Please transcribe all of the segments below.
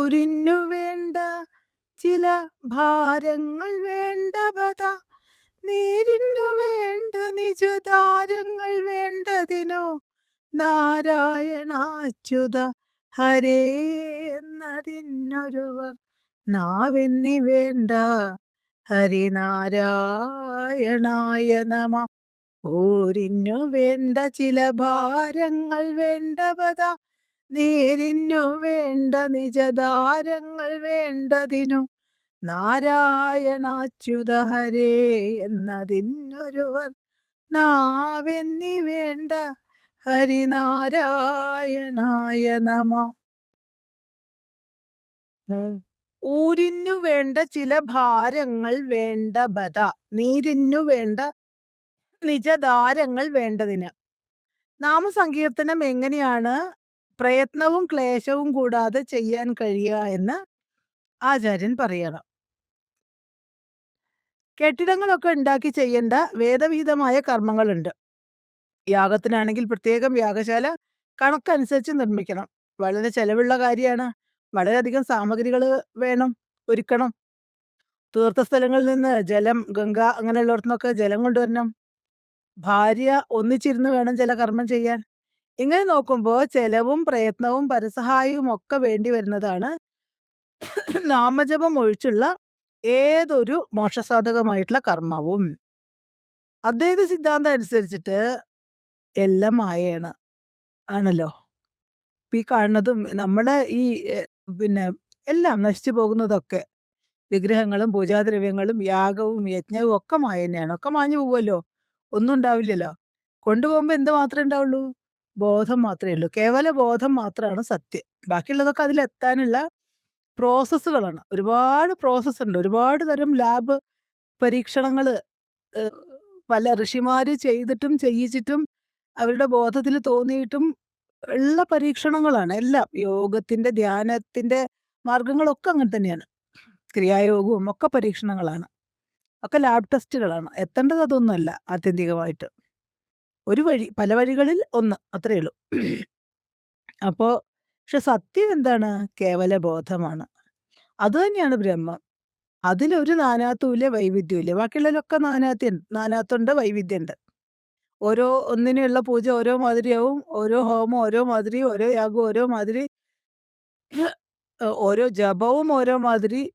ഊരിന്നു വേണ്ട ചില ഭാരങ്ങൾ വേണ്ട പത നീരിന്നു വേണ്ട നിജതാരങ്ങൾ വേണ്ടതിനോ നാരായണാച്യുത ഹരേ എന്നതിനൊരുവർ നാവെന്നി വേണ്ട ഹരിനാരായണായ നമ. ഊരിന്നു വേണ്ട ചില ഭാരങ്ങൾ വേണ്ട പത നീരിന്നു വേണ്ട നിജതാരങ്ങൾ വേണ്ടതിനു നാരായണാച്യുത ഹരേ എന്നതിനൊരുവർ നാവെന്നി വേണ്ട ഹരിനാരായണായ നമ. ഊരിന്നു വേണ്ട ചില ഭാരങ്ങൾ വേണ്ട ബത നീരിന്നു വേണ്ട നിജധാരങ്ങൾ വേണ്ടതിന്. നാമസങ്കീർത്തനം എങ്ങനെയാണ് പ്രയത്നവും ക്ലേശവും കൂടാതെ ചെയ്യാൻ കഴിയുക എന്ന് ആചാര്യൻ പറയണം. കെട്ടിടങ്ങളൊക്കെ ഉണ്ടാക്കി ചെയ്യേണ്ട വേദവിഹിതമായ കർമ്മങ്ങളുണ്ട്. യാഗത്തിനാണെങ്കിൽ പ്രത്യേകം യാഗശാല കണക്കനുസരിച്ച് നിർമ്മിക്കണം. വളരെ ചെലവുള്ള കാര്യമാണ്. വളരെയധികം സാമഗ്രികൾ വേണം, ഒരുക്കണം. തീർത്ഥസ്ഥലങ്ങളിൽ നിന്ന് ജലം, ഗംഗ അങ്ങനെയുള്ളിടത്തുനിന്നൊക്കെ ജലം കൊണ്ടുവരണം. ഭാര്യ ഒന്നിച്ചിരുന്ന് വേണം ചില കർമ്മം ചെയ്യാൻ. ഇങ്ങനെ നോക്കുമ്പോൾ ചെലവും പ്രയത്നവും പരസഹായവും ഒക്കെ വേണ്ടി വരുന്നതാണ് നാമജപം ഒഴിച്ചുള്ള ഏതൊരു മോക്ഷസാധകമായിട്ടുള്ള കർമ്മവും. അദ്വൈത സിദ്ധാന്തം അനുസരിച്ചിട്ട് എല്ലാം മായയാണ് ആണല്ലോ. ഈ കാണുന്നതും നമ്മുടെ ഈ പിന്നെ എല്ലാം നശിച്ചു പോകുന്നതൊക്കെ വിഗ്രഹങ്ങളും പൂജാദ്രവ്യങ്ങളും യാഗവും യജ്ഞവും ഒക്കെ മായ തന്നെയാണ്. ഒക്കെ മാഞ്ഞു പോവുമല്ലോ, ഒന്നും ഉണ്ടാവില്ലല്ലോ. കൊണ്ടുപോകുമ്പോൾ എന്ത് മാത്രമേ ഉണ്ടാവുള്ളൂ? ബോധം മാത്രമേ ഉള്ളൂ. കേവല ബോധം മാത്രമാണ് സത്യം. ബാക്കിയുള്ളതൊക്കെ അതിലെത്താനുള്ള പ്രോസസ്സുകളാണ്. ഒരുപാട് പ്രോസസ്സ് ഉണ്ട്. ഒരുപാട് തരം ലാബ് പരീക്ഷണങ്ങൾ പല ഋഷിമാര് ചെയ്തിട്ടും ചെയ്യിച്ചിട്ടും അവരുടെ ബോധത്തിൽ തോന്നിയിട്ടും ഉള്ള പരീക്ഷണങ്ങളാണ് എല്ലാം. യോഗത്തിന്റെ ധ്യാനത്തിന്റെ മാർഗങ്ങളൊക്കെ അങ്ങനെ തന്നെയാണ്. ക്രിയായോഗവും ഒക്കെ പരീക്ഷണങ്ങളാണ്. ഒക്കെ ലാബ് ടെസ്റ്റുകളാണ്. എത്തേണ്ടത് അതൊന്നുമല്ല ആത്യന്തികമായിട്ട്. ഒരു വഴി, പല വഴികളിൽ ഒന്ന്, അത്രയേ ഉള്ളൂ. അപ്പോൾ പക്ഷെ സത്യം എന്താണ്? കേവല ബോധമാണ്. അത് തന്നെയാണ് ബ്രഹ്മം. അതിലൊരു നാനാത്വമില്ല, വൈവിധ്യമില്ല. ബാക്കിയുള്ളതിലൊക്കെ നാനാത്വമുണ്ട്, വൈവിധ്യമുണ്ട്. ഓരോ ഒന്നിനുള്ള പൂജ ഓരോ മാതിരിയാവും, ഓരോ ഹോമം ഓരോ മാതിരി, ഓരോ യാഗം ഓരോ മാതിരി, ഓരോ ജപവും ഓരോ മാതിരി,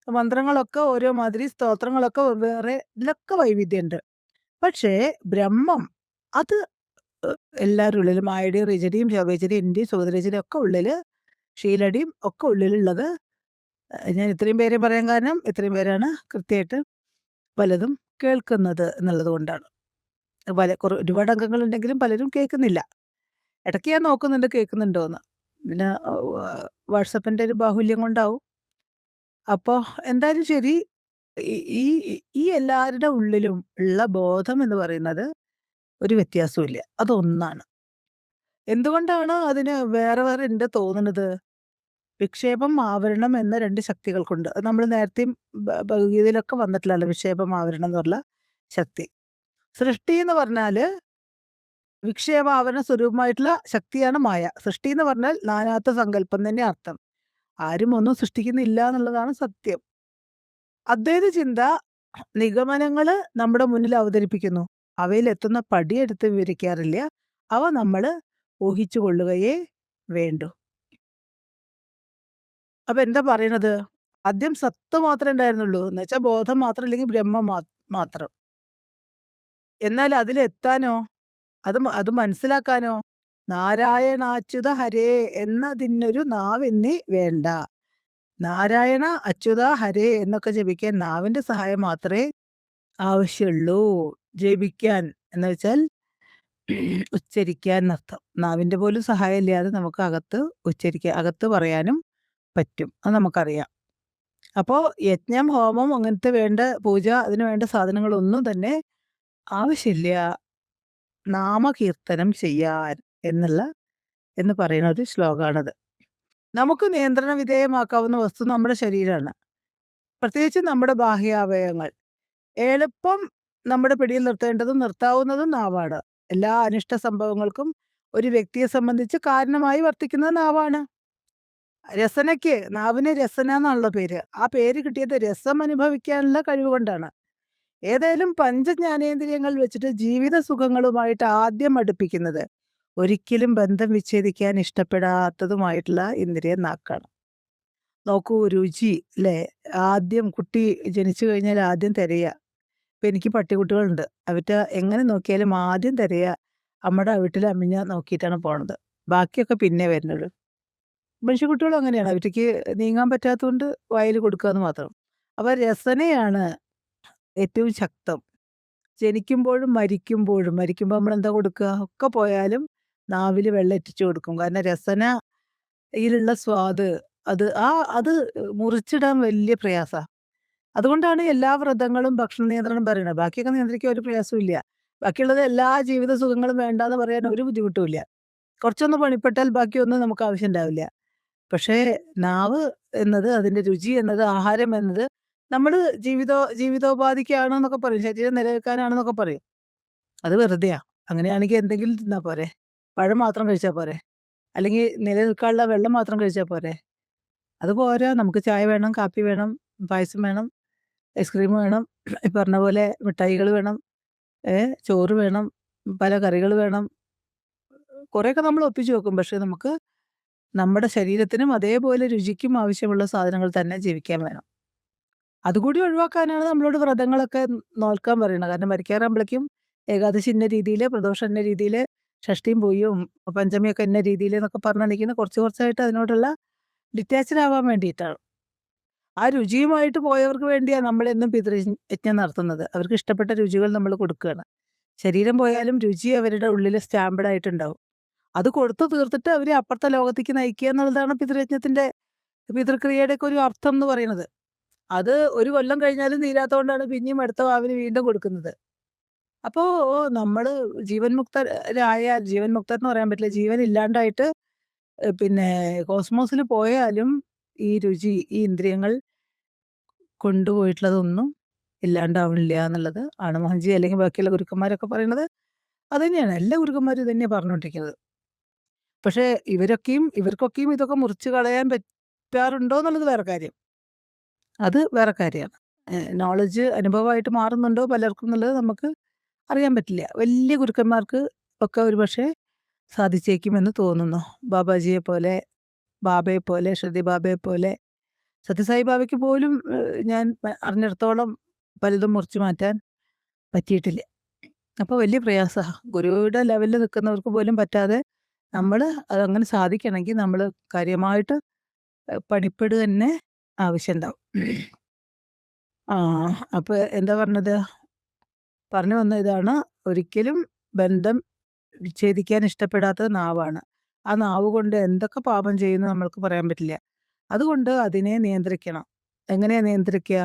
മന്ത്രങ്ങളൊക്കെ ഓരോ മാതിരി, സ്തോത്രങ്ങളൊക്കെ വേറെ, ഇതിലൊക്കെ വൈവിധ്യമുണ്ട്. പക്ഷേ ബ്രഹ്മം അത് എല്ലാവരുടെ ഉള്ളിലും, മായയുടെയും ഋജടിയും ശോഭേച്ചടിയും സുഭദ്രേച്ചടിയും ഒക്കെ ഉള്ളില്, ഷീലടിയും ഒക്കെ ഉള്ളിലുള്ളത്. ഞാൻ ഇത്രയും പേരെ പറയാൻ കാരണം ഇത്രയും പേരാണ് കൃത്യമായിട്ട് പലതും കേൾക്കുന്നത് എന്നുള്ളത് കൊണ്ടാണ്. ഒരുപാട് അംഗങ്ങളുണ്ടെങ്കിലും പലരും കേൾക്കുന്നില്ല. ഇടയ്ക്ക് ഞാൻ നോക്കുന്നുണ്ട് കേൾക്കുന്നുണ്ടോന്ന്. പിന്നെ വാട്സപ്പിന്റെ ഒരു ബാഹുല്യം കൊണ്ടാവും. അപ്പോൾ എന്തായാലും ശരി, ഈ ഈ എല്ലാവരുടെ ഉള്ളിലും ഉള്ള ബോധം എന്ന് പറയുന്നത് ഒരു വ്യത്യാസമില്ല, അതൊന്നാണ്. എന്തുകൊണ്ടാണ് അതിന് വേറെ വേറെ ഉണ്ട് തോന്നുന്നത്? വിക്ഷേപം ആവരണം എന്ന രണ്ട് ശക്തികൾക്കുണ്ട്. അത് നമ്മൾ നേരത്തെയും ഭഗവത്ഗീതയിലൊക്കെ വന്നിട്ടുള്ളതാണ്. വിക്ഷേപം ആവരണം എന്നുള്ള ശക്തി. സൃഷ്ടി എന്ന് പറഞ്ഞാല് വിക്ഷേപാവരണ സ്വരൂപമായിട്ടുള്ള ശക്തിയാണ് മായ. സൃഷ്ടി എന്ന് പറഞ്ഞാൽ നാനാത്വ സങ്കല്പം തന്നെ അർത്ഥം. ആരും ഒന്നും സൃഷ്ടിക്കുന്നില്ല എന്നുള്ളതാണ് സത്യം. അദ്വൈത ചിന്ത നിഗമനങ്ങള് നമ്മുടെ മുന്നിൽ അവതരിപ്പിക്കുന്നു. അവയിൽ എത്തുന്ന പടിയെടുത്ത് വിവരിക്കാറില്ല. അവ നമ്മൾ ഊഹിച്ചു കൊള്ളുകയേ വേണ്ടു. അപ്പൊ എന്താ പറയണത്? ആദ്യം സത്ത് മാത്രമേ ഉണ്ടായിരുന്നുള്ളൂ. എന്നുവെച്ചാൽ ബോധം മാത്രം, അല്ലെങ്കിൽ ബ്രഹ്മം മാത്രം. എന്നാൽ അതിലെത്താനോ, അത് മനസ്സിലാക്കാനോ നാരായണാച്യുത ഹരേ എന്നതിനൊരു നാവെന്നി വേണ്ട. നാരായണ അച്യുത ഹരേ എന്നൊക്കെ ജപിക്കാൻ നാവിന്റെ സഹായം മാത്രമേ ആവശ്യമുള്ളൂ. ജപിക്കാൻ എന്ന് വെച്ചാൽ ഉച്ചരിക്കാൻ എന്നർത്ഥം. നാവിന്റെ പോലും സഹായം ഇല്ലാതെ നമുക്ക് അകത്ത് പറയാനും പറ്റും. അത് നമുക്കറിയാം. അപ്പോൾ യജ്ഞം, ഹോമം, അങ്ങനത്തെ വേണ്ട പൂജ, അതിന് വേണ്ട സാധനങ്ങളൊന്നും തന്നെ ആവശ്യമില്ല നാമകീർത്തനം ചെയ്യാൻ എന്ന് പറയുന്ന ഒരു ശ്ലോകമാണത്. നമുക്ക് നിയന്ത്രണ വിധേയമാക്കാവുന്ന വസ്തു നമ്മുടെ ശരീരമാണ്. പ്രത്യേകിച്ച് നമ്മുടെ ബാഹ്യാവയവങ്ങൾ. എളുപ്പം നമ്മുടെ പിടിയിൽ നിർത്തേണ്ടതും നിർത്താവുന്നതും നാവാണ്. എല്ലാ അനിഷ്ട സംഭവങ്ങൾക്കും ഒരു വ്യക്തിയെ സംബന്ധിച്ച് കാരണമായി വർത്തിക്കുന്നത് നാവാണ്. രസനയ്ക്ക് നാവിന് രസന എന്നാണല്ലോ പേര്. ആ പേര് കിട്ടിയത് രസം അനുഭവിക്കാനുള്ള കഴിവ് കൊണ്ടാണ്. ഏതായാലും പഞ്ചജ്ഞാനേന്ദ്രിയങ്ങൾ വെച്ചിട്ട് ജീവിത സുഖങ്ങളുമായിട്ട് ആദ്യം അടുപ്പിക്കുന്നത് ഒരിക്കലും ബന്ധം വിച്ഛേദിക്കാൻ ഇഷ്ടപ്പെടാത്തതുമായിട്ടുള്ള ഇന്ദ്രിയം നാക്കാണ്. നോക്കൂ രുചി അല്ലേ? ആദ്യം കുട്ടി ജനിച്ചു കഴിഞ്ഞാൽ ആദ്യം തിരയുക. ഇപ്പൊ എനിക്ക് പട്ടിക്കുട്ടികളുണ്ട്. അവറ്റ എങ്ങനെ നോക്കിയാലും ആദ്യം തിരയുക അമ്മടെ വീട്ടിലെ അമ്മിഞ്ഞ നോക്കിയിട്ടാണ് പോണത്. ബാക്കിയൊക്കെ പിന്നെ വരുന്നത്. മനുഷ്യക്കുട്ടികളും അങ്ങനെയാണ്. അവറ്റയ്ക്ക് നീങ്ങാൻ പറ്റാത്തതുകൊണ്ട് വായിൽ കൊടുക്കാന്ന് മാത്രം. അപ്പൊ രസനയാണ് ഏറ്റവും ശക്തം. ജനിക്കുമ്പോഴും മരിക്കുമ്പോൾ നമ്മളെന്താ കൊടുക്കുക? ഒക്കെ പോയാലും നാവില് വെള്ളം എറ്റിച്ചു കൊടുക്കും. കാരണം രസനയിലുള്ള സ്വാദ് അത് മുറിച്ചിടാൻ വലിയ പ്രയാസാ. അതുകൊണ്ടാണ് എല്ലാ വ്രതങ്ങളും ഭക്ഷണ നിയന്ത്രണം പറയണത്. ബാക്കിയൊക്കെ നിയന്ത്രിക്കാൻ ഒരു പ്രയാസവും ഇല്ല. ബാക്കിയുള്ളത് എല്ലാ ജീവിത സുഖങ്ങളും വേണ്ടാന്ന് പറയാൻ ഒരു ബുദ്ധിമുട്ടും ഇല്ല. കുറച്ചൊന്ന് പണിപ്പെട്ടാൽ ബാക്കിയൊന്നും നമുക്ക് ആവശ്യമുണ്ടാവില്ല. പക്ഷേ നാവ് എന്നത്, അതിന്റെ രുചി എന്നത്, ആഹാരം എന്നത് നമ്മള് ജീവിതോപാധിക്കാണെന്നൊക്കെ പറയും. ശരീരം നിലനിൽക്കാനാണെന്നൊക്കെ പറയും. അത് വെറുതെയാ. അങ്ങനെയാണെങ്കി എന്തെങ്കിലും തിന്നാ പോരെ? പഴം മാത്രം കഴിച്ചാ പോരെ? അല്ലെങ്കിൽ നിലനിൽക്കാനുള്ള വെള്ളം മാത്രം കഴിച്ചാ പോരെ? അത് പോരാ. നമുക്ക് ചായ വേണം, കാപ്പി വേണം, പായസം വേണം, ഐസ്ക്രീം വേണം, ഈ പറഞ്ഞ പോലെ മിഠായികൾ വേണം, ചോറ് വേണം, പല കറികൾ വേണം. കുറെയൊക്കെ നമ്മൾ ഒപ്പിച്ചു വെക്കും. പക്ഷെ നമുക്ക് നമ്മുടെ ശരീരത്തിനും അതേപോലെ രുചിക്കും ആവശ്യമുള്ള സാധനങ്ങൾ തന്നെ ജീവിക്കാൻ വേണം. അതുകൂടി ഒഴിവാക്കാനാണ് നമ്മളോട് വ്രതങ്ങളൊക്കെ നോൽക്കാൻ പറയണത്. കാരണം മരിക്കാറാകുമ്പളേക്കും ഏകാദശി ഇന്ന രീതിയില്, പ്രദോഷം ഇന്ന രീതിയില്, ഷഷ്ഠിയും പൂയും പഞ്ചമിയൊക്കെ ഇന്ന രീതിയില് എന്നൊക്കെ പറഞ്ഞിരിക്കുന്ന കുറച്ച് കുറച്ചായിട്ട് അതിനോടുള്ള ഡിറ്റാച്ച്ഡ് ആവാൻ വേണ്ടിയിട്ടാണ്. ആ രുചിയുമായിട്ട് പോയവർക്ക് വേണ്ടിയാ നമ്മളെന്നും പിതൃയജ്ഞം നടത്തുന്നത്. അവർക്ക് ഇഷ്ടപ്പെട്ട രുചികൾ നമ്മൾ കൊടുക്കുകയാണ്. ശരീരം പോയാലും രുചി അവരുടെ ഉള്ളില് സ്റ്റാമ്പ്ഡ് ആയിട്ടുണ്ടാവും. അത് കൊടുത്തു തീർത്തിട്ട് അവരെ അപ്പുറത്തെ ലോകത്തേക്ക് നയിക്കുക എന്നുള്ളതാണ് പിതൃക്രിയയുടെയൊക്കെ ഒരു അർത്ഥം എന്ന് പറയുന്നത്. അത് ഒരു കൊല്ലം കഴിഞ്ഞാലും തീരാത്തോണ്ടാണ് പിന്നെയും അടുത്ത വാവിന് വീണ്ടും കൊടുക്കുന്നത്. അപ്പോ നമ്മള് ജീവൻ മുക്തരെന്ന് പറയാൻ പറ്റില്ല. ജീവൻ ഇല്ലാണ്ടായിട്ട് പിന്നെ കോസ്മോസിൽ പോയാലും ഈ രുചി, ഈ ഇന്ദ്രിയങ്ങൾ കൊണ്ടുപോയിട്ടുള്ളതൊന്നും ഇല്ലാണ്ടാവണില്ല എന്നുള്ളത് ആണ് മഹർജി അല്ലെങ്കിൽ ബാക്കിയുള്ള ഗുരുക്കന്മാരൊക്കെ പറയുന്നത്. അതുതന്നെയാണ്. എല്ലാ ഗുരുക്കന്മാരും ഇതന്നെയാ പറഞ്ഞുകൊണ്ടിരിക്കുന്നത്. പക്ഷേ ഇവർക്കൊക്കെയും ഇതൊക്കെ മുറിച്ച് കളയാൻ പറ്റാറുണ്ടോ എന്നുള്ളത് വേറെ കാര്യം. അത് വേറെ കാര്യമാണ്. നോളഡ്ജ് അനുഭവമായിട്ട് മാറുന്നുണ്ടോ പലർക്കും എന്നുള്ളത് നമുക്ക് അറിയാൻ പറ്റില്ല. വലിയ ഗുരുക്കന്മാർക്ക് ഒക്കെ ഒരുപക്ഷേ സാധിച്ചേക്കുമെന്ന് തോന്നുന്നു. ബാബാജിയെ പോലെ, ബാബയെ പോലെ, ശ്രുതി ബാബയെ പോലെ, സത്യസായി ബാബയ്ക്ക് പോലും ഞാൻ അറിഞ്ഞിടത്തോളം പലതും മുറിച്ചു മാറ്റാൻ പറ്റിയിട്ടില്ല. അപ്പോൾ വലിയ പ്രയാസാ. ഗുരുവിടെ ലെവലിൽ നിൽക്കുന്നവർക്ക് പോലും പറ്റാതെ നമ്മള് അതങ്ങനെ സാധിക്കണമെങ്കിൽ നമ്മള് കാര്യമായിട്ട് പണിപ്പെടുക തന്നെ ആവശ്യമുണ്ടാവും. ആ അപ്പൊ എന്താ പറഞ്ഞത്? പറഞ്ഞു വന്ന ഇതാണ്, ഒരിക്കലും ബന്ധം വിച്ഛേദിക്കാൻ ഇഷ്ടപ്പെടാത്തത് നാവാണ്. ആ നാവ് കൊണ്ട് എന്തൊക്കെ പാപം ചെയ്യുമെന്ന് നമ്മൾക്ക് പറയാൻ പറ്റില്ല. അതുകൊണ്ട് അതിനെ നിയന്ത്രിക്കണം. എങ്ങനെയാ നിയന്ത്രിക്കുക?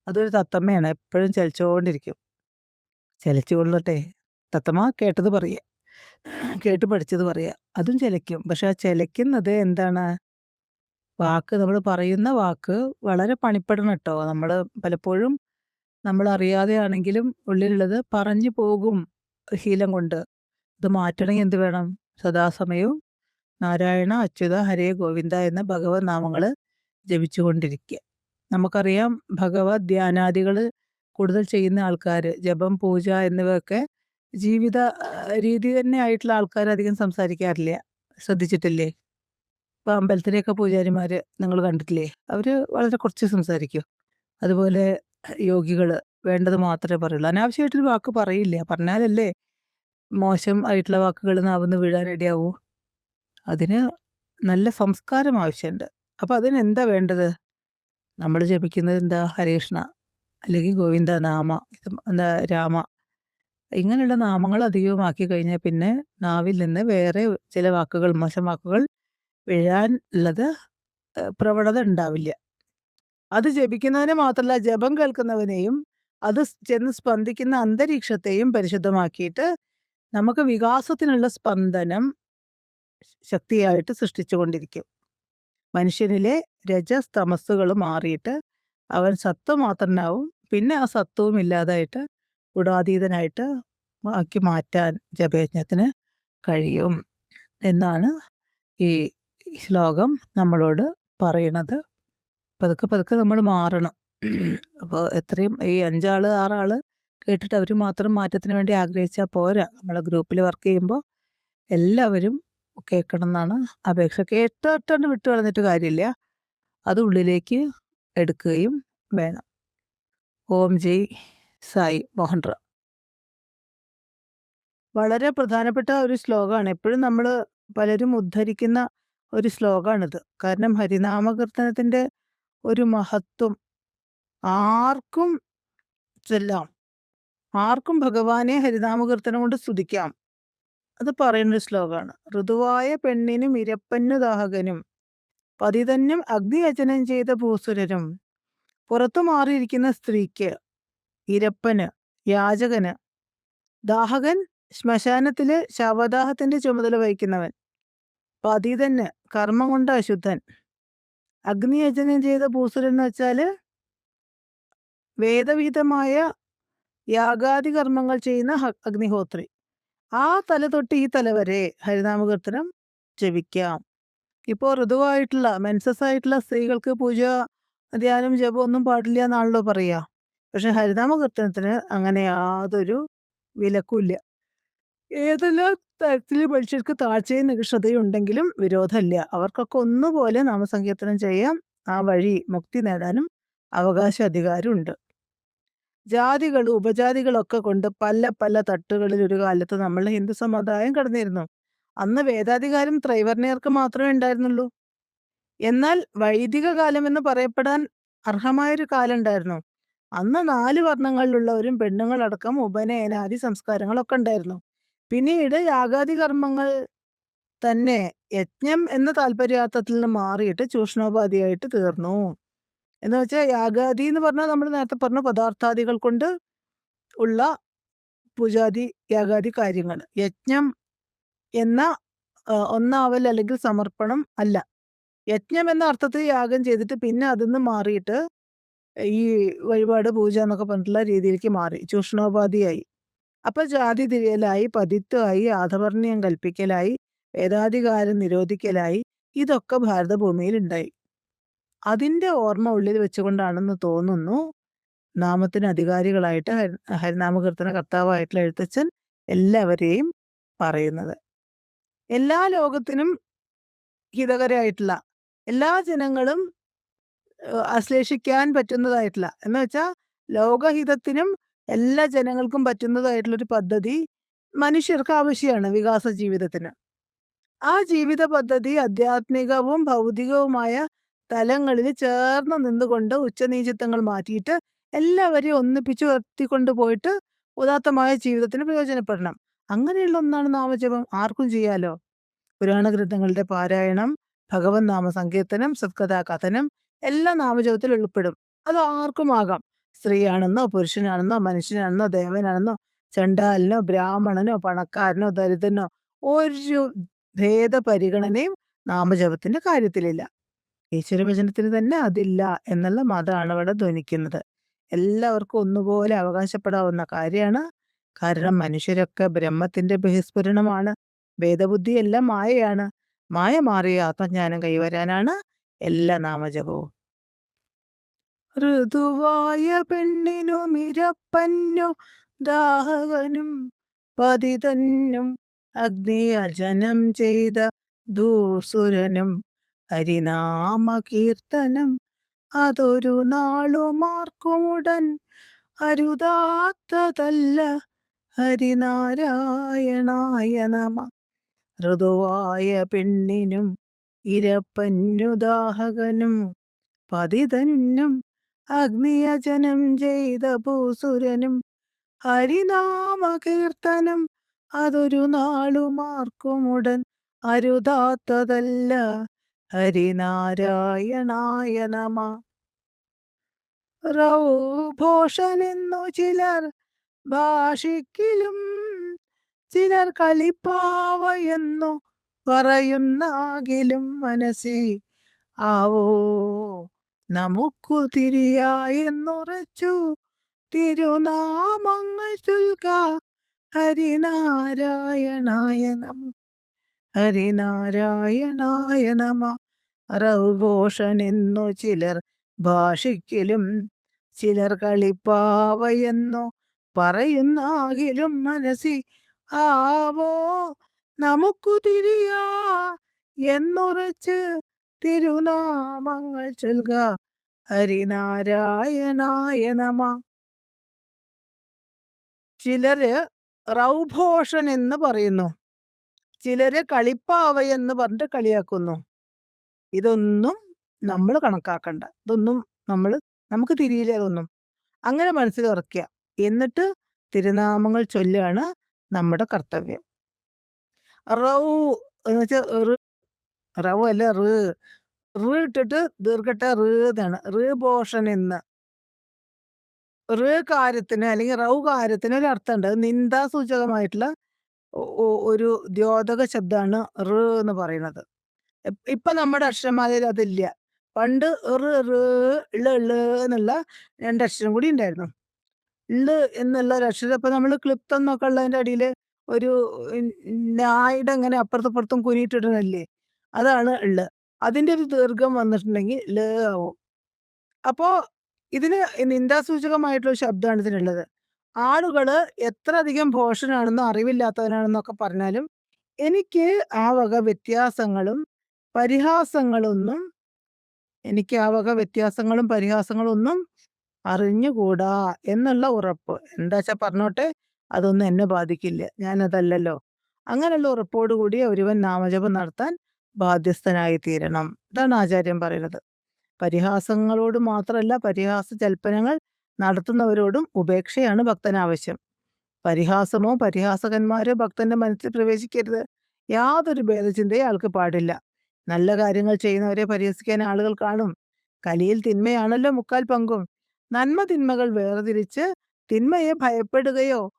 അതൊരു തത്തമ്മയാണ്. എപ്പോഴും ചലിച്ചോണ്ടിരിക്കും. ചലിച്ചുകൊള്ളട്ടെ. തത്തമ്മ കേട്ടത് പറയുക, കേട്ട് പഠിച്ചത് പറയുക. അതും ചിലയ്ക്കും. പക്ഷെ ആ ചിലയ്ക്കുന്നത് എന്താണ്? നമ്മൾ പറയുന്ന വാക്ക് വളരെ പണിപ്പെടണം ട്ടോ. പലപ്പോഴും നമ്മളറിയാതെയാണെങ്കിലും ഉള്ളിലുള്ളത് പറഞ്ഞു പോകും ശീലം കൊണ്ട്. ഇത് മാറ്റണമെങ്കിൽ എന്ത് വേണം? സദാസമയവും നാരായണ, അച്യുത, ഹരേ ഗോവിന്ദ എന്ന ഭഗവത് നാമങ്ങൾ ജപിച്ചുകൊണ്ടിരിക്കുക. നമുക്കറിയാം ഭഗവത് ധ്യാനാദികൾ കൂടുതൽ ചെയ്യുന്ന ആൾക്കാർ, ജപം, പൂജ എന്നിവയൊക്കെ ജീവിത രീതി തന്നെ ആയിട്ടുള്ള ആൾക്കാർ അധികം സംസാരിക്കാറില്ല. ശ്രദ്ധിച്ചിട്ടില്ലേ? ഇപ്പൊ അമ്പലത്തിലെയൊക്കെ പൂജാരിമാര് നിങ്ങൾ കണ്ടിട്ടില്ലേ? അവര് വളരെ കുറച്ച് സംസാരിക്കൂ. അതുപോലെ യോഗികള് വേണ്ടത് മാത്രമേ പറയുള്ളൂ. അനാവശ്യമായിട്ടൊരു വാക്ക് പറയില്ല. പറഞ്ഞാലല്ലേ മോശം ആയിട്ടുള്ള വാക്കുകൾ നാവുന്ന് വീഴാൻ ഇടയാവൂ. അതിന് നല്ല സംസ്കാരം ആവശ്യമുണ്ട്. അപ്പൊ അതിനെന്താ വേണ്ടത്? നമ്മൾ ജപിക്കുന്നത് എന്താ? ഹരേകൃഷ്ണ, അല്ലെങ്കിൽ ഗോവിന്ദ നാമ, എന്താ രാമ, ഇങ്ങനെയുള്ള നാമങ്ങൾ അധികമാക്കി കഴിഞ്ഞാൽ പിന്നെ നാവിൽ നിന്ന് വേറെ ചില വാക്കുകൾ, മോശം വാക്കുകൾ വീഴാൻ ഉള്ളത് പ്രവണത ഉണ്ടാവില്ല. അത് ജപിക്കുന്നതിന് മാത്രമല്ല, ജപം കേൾക്കുന്നവനെയും അത് ചെന്ന് സ്പന്ദിക്കുന്ന അന്തരീക്ഷത്തെയും പരിശുദ്ധമാക്കിയിട്ട് നമുക്ക് വികാസത്തിനുള്ള സ്പന്ദനം ശക്തിയായിട്ട് സൃഷ്ടിച്ചുകൊണ്ടിരിക്കും. മനുഷ്യനിലെ രജസ് തമസ്സുകൾ മാറിയിട്ട് അവൻ സത്വമാത്രനാവും. പിന്നെ ആ സത്വവും ഇല്ലാതായിട്ട് ഗുണാതീതനായിട്ട് ആക്കി മാറ്റാൻ ജപയജ്ഞത്തിന് കഴിയും എന്നാണ് ഈ ഈ ശ്ലോകം നമ്മളോട് പറയണത്. പതുക്കെ പതുക്കെ നമ്മൾ മാറണം. അപ്പോൾ എത്രയും ഈ 5 ആള് 6 ആള് കേട്ടിട്ട് അവർ മാത്രം മാറ്റത്തിന് വേണ്ടി ആഗ്രഹിച്ചാൽ പോരാ. നമ്മളെ ഗ്രൂപ്പിൽ വർക്ക് ചെയ്യുമ്പോൾ എല്ലാവരും കേൾക്കണം എന്നാണ് അപേക്ഷ. കേട്ടിട്ട് വിട്ടു കളഞ്ഞിട്ട് കാര്യമില്ല. അത് ഉള്ളിലേക്ക് എടുക്കുകയും വേണം. ഓം ജയ് സായി മോഹൻ റാം. വളരെ പ്രധാനപ്പെട്ട ഒരു ശ്ലോകമാണ്. എപ്പോഴും നമ്മൾ പലരും ഉദ്ധരിക്കുന്ന ഒരു ശ്ലോകമാണിത്. കാരണം ഹരിനാമകീർത്തനത്തിൻ്റെ ഒരു മഹത്വം ആർക്കും ചെല്ലാം. ആർക്കും ഭഗവാനെ ഹരിനാമകീർത്തനം കൊണ്ട് സ്തുതിക്കാം. അത് പറയുന്നൊരു ശ്ലോകമാണ്. ഋതുവായ പെണ്ണിനും ഇരപ്പന്നു ദാഹകനും പതിതന്നും അഗ്നിയചനം ചെയ്ത ഭൂസുരനും പുറത്തു മാറിയിരിക്കുന്ന സ്ത്രീക്ക്, ഇരപ്പന് യാചകന്, ദാഹകൻ ശ്മശാനത്തില് ശവദാഹത്തിന്റെ ചുമതല വഹിക്കുന്നവൻ, പതിതന് കർമ്മം കൊണ്ട് അശുദ്ധൻ, അഗ്നിയചനം ചെയ്ത ഭൂസുരൻ എന്ന് വെച്ചാല് വേദവിഹിതമായ യാഗാദി കർമ്മങ്ങൾ ചെയ്യുന്ന അഗ്നിഹോത്രി. ആ തല തൊട്ട് ഈ തല വരെ ഹരിനാമകീർത്തനം ജപിക്കാം. ഇപ്പോൾ ഋതുവായിട്ടുള്ള മെൻസസ് ആയിട്ടുള്ള സ്ത്രീകൾക്ക് പൂജ, ധ്യാനം, ജപം ഒന്നും പാടില്ല എന്നാണല്ലോ പറയുക. പക്ഷെ ഹരിനാമകീർത്തനത്തിന് അങ്ങനെ യാതൊരു വിലക്കുമില്ല. ഏതെല്ലാം തരത്തിൽ മനുഷ്യർക്ക് താഴ്ചയും നികൃഷ്ടതയും ഉണ്ടെങ്കിലും വിരോധമില്ല. അവർക്കൊക്കെ ഒന്നുപോലെ നാമസങ്കീർത്തനം ചെയ്യാം. ആ വഴി മുക്തി നേടാനും അവകാശ അധികാരമുണ്ട്. ജാതികളും ഉപജാതികളൊക്കെ കൊണ്ട് പല പല തട്ടുകളിൽ ഒരു കാലത്ത് നമ്മളുടെ ഹിന്ദു സമുദായം കടന്നിരുന്നു. അന്ന് വേദാധികാരം ത്രൈവർണ്യർക്ക് മാത്രമേ ഉണ്ടായിരുന്നുള്ളൂ. എന്നാൽ വൈദിക കാലം എന്ന് പറയപ്പെടാൻ അർഹമായൊരു കാലം ഉണ്ടായിരുന്നു. അന്ന് 4 വർണ്ണങ്ങളിലുള്ളവരും പെണ്ണുങ്ങളടക്കം ഉപനയനാദി സംസ്കാരങ്ങളൊക്കെ ഉണ്ടായിരുന്നു. പിന്നീട് യാഗാദി കർമ്മങ്ങൾ തന്നെ യജ്ഞം എന്ന താല്പര്യാർത്ഥത്തിൽ നിന്ന് മാറിയിട്ട് ചൂഷണോപാധിയായിട്ട് തീർന്നു. എന്ന് വെച്ചാൽ യാഗാദി എന്ന് പറഞ്ഞാൽ നമ്മൾ നേരത്തെ പറഞ്ഞ പദാർത്ഥാദികൾ കൊണ്ട് ഉള്ള പൂജാതി യാഗാദി കാര്യങ്ങൾ. യജ്ഞം എന്ന ഒന്നാവൽ അല്ലെങ്കിൽ സമർപ്പണം അല്ല. യജ്ഞം എന്ന അർത്ഥത്തിൽ യാഗം ചെയ്തിട്ട് പിന്നെ അതിന്ന് മാറിയിട്ട് ഈ വഴിപാട് പൂജ എന്നൊക്കെ പറഞ്ഞിട്ടുള്ള രീതിയിലേക്ക് മാറി. ചൂഷണോപാധിയായി. അപ്പൊ ജാതി തിരിയലായി, പതിത്വമായി, ആധവർണ്യം കൽപ്പിക്കലായി, വേദാധികാരം നിരോധിക്കലായി. ഇതൊക്കെ ഭാരതഭൂമിയിൽ ഉണ്ടായി. അതിന്റെ ഓർമ്മ ഉള്ളിൽ വെച്ചുകൊണ്ടാണെന്ന് തോന്നുന്നു നാമത്തിന് അധികാരികളായിട്ട് ഹരിനാമകീർത്തന കർത്താവായിട്ടുള്ള എഴുത്തച്ഛൻ എല്ലാവരെയും പറയുന്നത്. എല്ലാ ലോകത്തിനും ഹിതകരമായിട്ടുള്ള, എല്ലാ ജനങ്ങളും ആശ്ലേഷിക്കാൻ പറ്റുന്നതായിട്ടുള്ള, എന്ന് വെച്ചാൽ ലോകഹിതത്തിനും എല്ലാ ജനങ്ങൾക്കും പറ്റുന്നതായിട്ടുള്ളൊരു പദ്ധതി മനുഷ്യർക്ക് ആവശ്യമാണ് വികാസ ജീവിതത്തിന്. ആ ജീവിത പദ്ധതി ആധ്യാത്മികവും ഭൗതികവുമായ തലങ്ങളിൽ ചേർന്ന് നിന്നുകൊണ്ട് ഉച്ചനീചത്വങ്ങൾ മാറ്റിയിട്ട് എല്ലാവരെയും ഒന്നിപ്പിച്ച് ഉയർത്തിക്കൊണ്ട് പോയിട്ട് ഉദാത്തമായ ജീവിതത്തിന് പ്രയോജനപ്പെടണം. അങ്ങനെയുള്ള ഒന്നാണ് നാമജപം. ആർക്കും ചെയ്യാലോ. പുരാണ ഗ്രന്ഥങ്ങളുടെ പാരായണം, ഭഗവത് നാമ സങ്കീർത്തനം, സത്കഥാ കഥനം എല്ലാം നാമജപത്തിൽ ഉൾപ്പെടും. അത് ആർക്കും ആകാം. സ്ത്രീയാണെന്നോ പുരുഷനാണെന്നോ മനുഷ്യനാണെന്നോ ദേവനാണെന്നോ ചണ്ടാലനോ ബ്രാഹ്മണനോ പണക്കാരനോ ദരിദ്രനോ ഒരു ഭേദപരിഗണനയും നാമജപത്തിന്റെ കാര്യത്തിലില്ല. ഈശ്വരവചനത്തിന് തന്നെ അതില്ല എന്നുള്ള മതമാണ് ഇവിടെ ധ്വനിക്കുന്നത്. എല്ലാവർക്കും ഒന്നുപോലെ അവകാശപ്പെടാവുന്ന കാര്യമാണ്. കാരണം മനുഷ്യരൊക്കെ ബ്രഹ്മത്തിന്റെ ബഹിസ്ഫുരണമാണ്. ഭേദബുദ്ധിയെല്ലാം മായയാണ്. മായ മാറിയ ആത്മജ്ഞാനം കൈവരാനാണ് എല്ലാ നാമജപവും. ഋതുവായ പെണ്ണിനും ഇരപ്പന്നു ദാഹകനും പതിതന്നും അഗ്നിയജനം ചെയ്ത ദൂസുരനും ഹരിനാമ കീർത്തനം അതൊരു നാളുമാർക്കുമുടൻ അരുതാത്തതല്ല. ഹരിനാരായണായ നമ. ഋതുവായ പെണ്ണിനും ഇരപ്പന്നു ദാഹകനും പതിതനും അഗ്നിയജനം ചെയ്ത ഭൂസുരനും ഹരിനാമ കീർത്തനം അതൊരു നാളുമാർക്കുമുടൻ അരുതാത്തതല്ല. ഹരിനാരായണായ നമ. റൗഭോഷനെന്നു ചിലർ ഭാഷിക്കിലും ചിലർ കളിപ്പാവയെന്നു പറയുന്നാകിലും മനസ്സി ആവോ നമുക്കു തിരിയായെന്നുറച്ചു തിരുനാമങ്ങൾ ചൊൽക. ഹരിനാരായണായ നമ. ഹരിനാരായണായ നമ. റഘുഘോഷനെന്നു ചിലർ ഭാഷിക്കലും ചിലർ കളിപ്പാവയെന്നു പറയുന്നാകിലും മനസ്സി ആവോ നമുക്കു തിരിയാ എന്നുറച്ച് തിരുനാമങ്ങൾ ചൊൽക. ഹരിനാരായണായ നമ. ചിലര് റൗഘോഷൻ എന്ന് പറയുന്നു, ചിലര് കളിപ്പാവയെന്ന് പറഞ്ഞിട്ട് കളിയാക്കുന്നു. ഇതൊന്നും നമ്മൾ കണക്കാക്കണ്ട. ഇതൊന്നും നമ്മള് നമുക്ക് തിരിയില്ല ഇതൊന്നും. അങ്ങനെ മനസ്സിൽ ഉറക്കുക. എന്നിട്ട് തിരുനാമങ്ങൾ ചൊല്ലുകയാണ് നമ്മുടെ കർത്തവ്യം. റൗ എന്ന് വെച്ചാൽ റൗ അല്ല ഇട്ടിട്ട് ദീർഘട്ട എന്നാണ്. ഋഭോഷൻ എന്ന് കാര്യത്തിന് അല്ലെങ്കിൽ കാര്യത്തിന് ഒരു അർത്ഥമുണ്ട്. അത് നിന്ദാസൂചകമായിട്ടുള്ള ഒരു ദ്യോതക ശബ്ദമാണ് എന്ന് പറയുന്നത്. ഇപ്പൊ നമ്മുടെ അക്ഷരമാലയിൽ അതില്ല. പണ്ട് എന്നുള്ള രണ്ടക്ഷരം കൂടി ഉണ്ടായിരുന്നു. എന്നുള്ള ഒരു അക്ഷരം ഇപ്പൊ നമ്മൾ ക്ലിപ്തം എന്നൊക്കെ ഉള്ളതിന്റെ അടിയിൽ ഒരു നായുടെ ഇങ്ങനെ അപ്പുറത്തും ഇപ്പുറത്തും കുനിയിട്ടിടണല്ലേ, അതാണ് അതിന്റെ ഒരു ദീർഘം വന്നിട്ടുണ്ടെങ്കിൽ ആവും. അപ്പോ ഇതിന് നിന്ദാസൂചകമായിട്ടുള്ള ശബ്ദമാണ് ഇതിനുള്ളത്. ആളുകള് എത്ര അധികം ഭോഷനാണെന്നോ അറിവില്ലാത്തവനാണെന്നൊക്കെ പറഞ്ഞാലും എനിക്ക് ആ വക വ്യത്യാസങ്ങളും പരിഹാസങ്ങളൊന്നും അറിഞ്ഞുകൂടാ എന്നുള്ള ഉറപ്പ്. എന്താച്ചാ പറഞ്ഞോട്ടെ, അതൊന്നും എന്നെ ബാധിക്കില്ല, ഞാനതല്ലല്ലോ. അങ്ങനെയുള്ള ഉറപ്പോടുകൂടി ഒരുവൻ നാമജപം നടത്താൻ ബാധ്യസ്ഥനായി തീരണം. ഇതാണ് ആചാര്യൻ പറയുന്നത്. പരിഹാസങ്ങളോട് മാത്രമല്ല, പരിഹാസ ജൽപ്പനങ്ങൾ നടത്തുന്നവരോടും ഉപേക്ഷയാണ് ഭക്തനാവശ്യം. പരിഹാസമോ പരിഹാസകന്മാരോ ഭക്തന്റെ മനസ്സിൽ പ്രവേശിക്കരുത്. യാതൊരു ഭേദചിന്തയും ആൾക്ക് പാടില്ല. നല്ല കാര്യങ്ങൾ ചെയ്യുന്നവരെ പരിഹസിക്കാൻ ആളുകൾ കാണും. കലിയിൽ തിന്മയാണല്ലോ മുക്കാൽ പങ്കും. നന്മ തിന്മകൾ വേർതിരിച്ച് തിന്മയെ ഭയപ്പെടുകയോ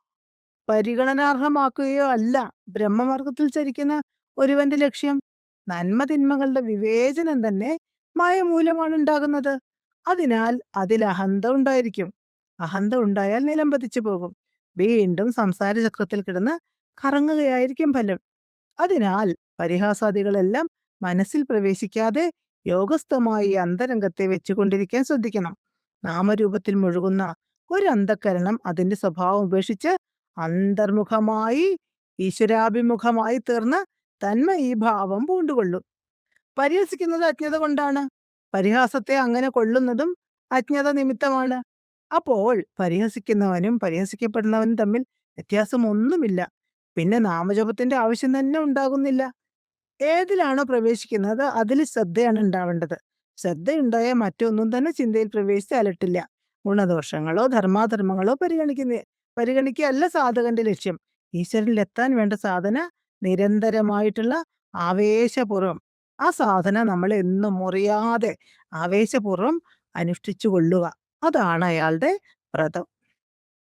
പരിഗണനാർഹമാക്കുകയോ അല്ല ബ്രഹ്മമാർഗത്തിൽ ചരിക്കുന്ന ഒരുവന്റെ ലക്ഷ്യം. നന്മ തിന്മകളുടെ വിവേചനം തന്നെ മായമൂലമാണ് ഉണ്ടാകുന്നത്. അതിനാൽ അതിൽ അഹന്ത ഉണ്ടായിരിക്കും. അഹന്ത ഉണ്ടായാൽ നിലം പതിച്ചു പോകും. വീണ്ടും സംസാര ചക്രത്തിൽ കിടന്ന് കറങ്ങുകയായിരിക്കും ഫലം. അതിനാൽ പരിഹാസാദികളെല്ലാം മനസ്സിൽ പ്രവേശിക്കാതെ യോഗസ്ഥമായി അന്തരംഗത്തെ വെച്ചുകൊണ്ടിരിക്കാൻ ശ്രദ്ധിക്കണം. നാമരൂപത്തിൽ മുഴുകുന്ന ഒരു അന്ധക്കരണം അതിന്റെ സ്വഭാവം ഉപേക്ഷിച്ച് അന്തർമുഖമായി ഈശ്വരാഭിമുഖമായി തീർന്ന് തന്മയീ ഭാവം പൂണ്ടുകൊള്ളും. പരിഹസിക്കുന്നത് അജ്ഞത കൊണ്ടാണ്. പരിഹാസത്തെ അങ്ങനെ കൊള്ളുന്നതും അജ്ഞത നിമിത്തമാണ്. അപ്പോൾ പരിഹസിക്കുന്നവനും പരിഹസിക്കപ്പെടുന്നവനും തമ്മിൽ വ്യത്യാസമൊന്നുമില്ല. പിന്നെ നാമജപത്തിന്റെ ആവശ്യം തന്നെ ഉണ്ടാകുന്നില്ല. ഏതിലാണോ പ്രവേശിക്കുന്നത് അതിൽ ശ്രദ്ധയാണ് ഉണ്ടാവേണ്ടത്. ശ്രദ്ധയുണ്ടായാൽ മറ്റൊന്നും തന്നെ ചിന്തയിൽ പ്രവേശിച്ച് അലട്ടില്ല. ഗുണദോഷങ്ങളോ ധർമാധർമ്മങ്ങളോ പരിഗണിക്കുകയല്ല സാധകന്റെ ലക്ഷ്യം. ഈശ്വരനിലെത്താൻ വേണ്ട സാധന നിരന്തരമായിട്ടുള്ള ആവേശപൂർവം ആ സാധന നമ്മൾ എന്നും മുറിയാതെ ആവേശപൂർവം അനുഷ്ഠിച്ചു കൊള്ളുക. അതാണ് അയാളുടെ വ്രതം.